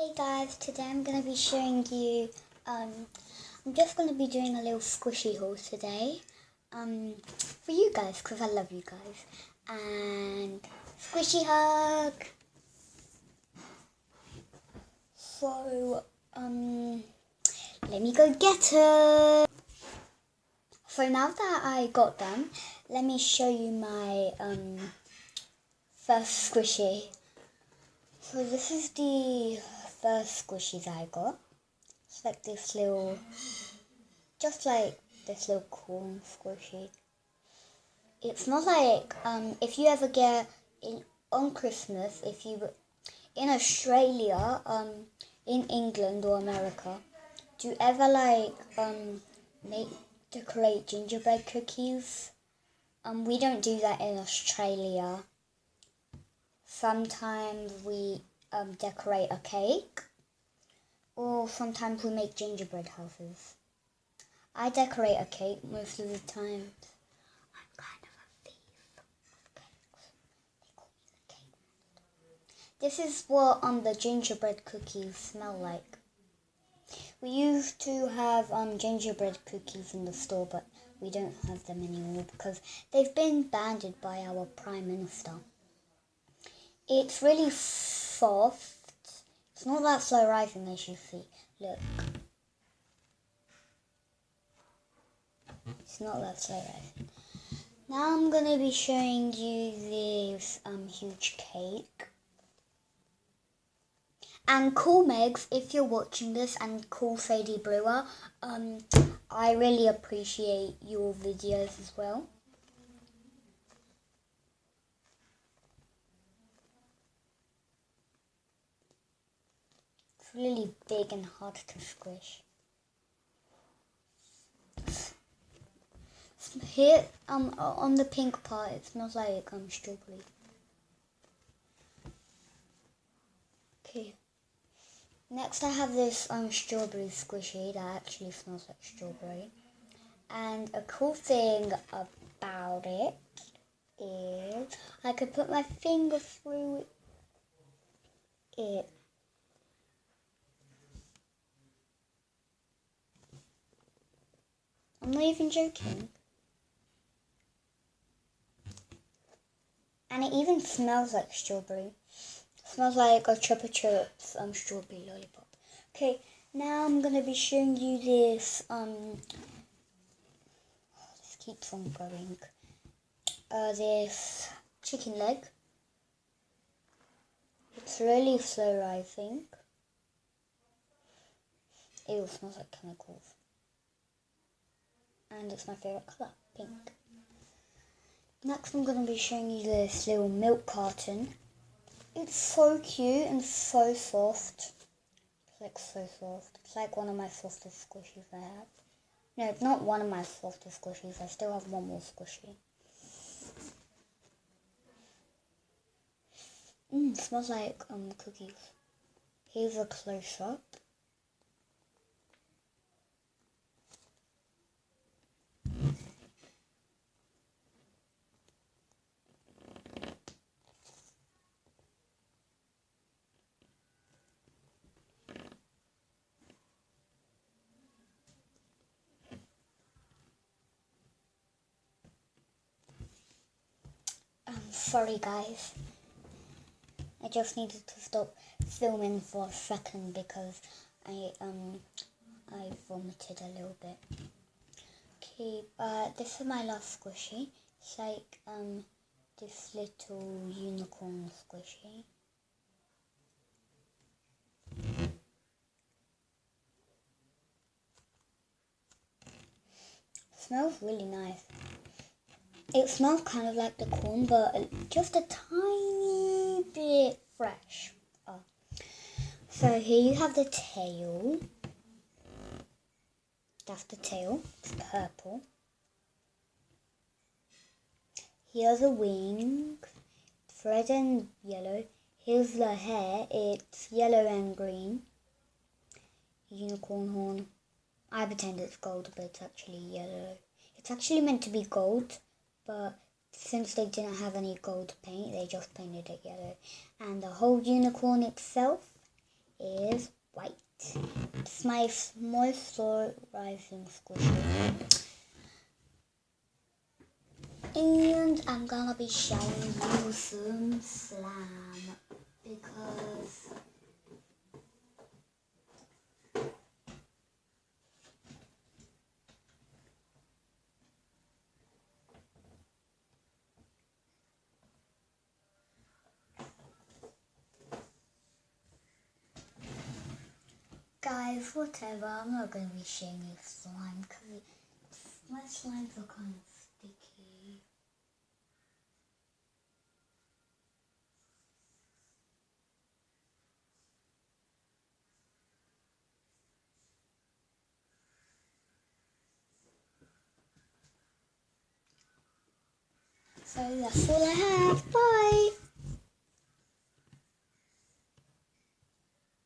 Hey guys, today I'm going to be showing you, I'm just going to be doing a little squishy haul today, for you guys, because I love you guys, and squishy hug. So, let me go get her. So now that I got them, let me show you my, first squishy. So this is the first squishy that I got. It's like this little, just like this little corn squishy. It smells like, if you ever get on Christmas, if you in Australia, in England or America, do you ever like decorate gingerbread cookies? We don't do that in Australia. Sometimes we decorate a cake, or sometimes we make gingerbread houses. I decorate a cake most of the time. I'm kind of a thief of cakes. They call me the cake man. This is what the gingerbread cookies smell like. We used to have gingerbread cookies in the store, but we don't have them anymore because they've been banned by our Prime Minister. It's really soft. It's not that slow rising as you see. Look. It's not that slow rising. Now I'm going to be showing you this huge cake. And Cool Megs, if you're watching this, and Cool Sadie Brewer, I really appreciate your videos as well. It's really big and hard to squish. Here, on the pink part, it smells like strawberry. Okay. Next, I have this strawberry squishy that actually smells like strawberry. And a cool thing about it is I could put my finger through it. I'm not even joking. And it even smells like strawberry. It smells like a Chupa Chups strawberry lollipop. Okay, now I'm gonna be showing you this this keeps on going. This chicken leg. It's really slow rising. It smells like chemicals. And it's my favourite colour, pink. Next I'm going to be showing you this little milk carton. It's so cute and so soft. It's like so soft. It's like one of my softest squishies I have. No, it's not one of my softest squishies. I still have one more squishy. It smells like cookies. Here's a close-up. Sorry guys. I just needed to stop filming for a second because I vomited a little bit. Okay, this is my last squishy. It's like this little unicorn squishy. Smells really nice. It smells kind of like the corn, but just a tiny bit fresh. So here you have the tail. That's the tail. It's purple. Here's the wings. It's red and yellow. Here's the hair. It's yellow and green. Unicorn horn. I pretend it's gold, but it's actually yellow. It's actually meant to be gold, but since they didn't have any gold paint, they just painted it yellow. And the whole unicorn itself is white. It's my small slow rising squishy. And I'm gonna be showing you some slime because guys, whatever, I'm not gonna be showing you slime because my slimes are kind of sticky. So that's all I have. Bye!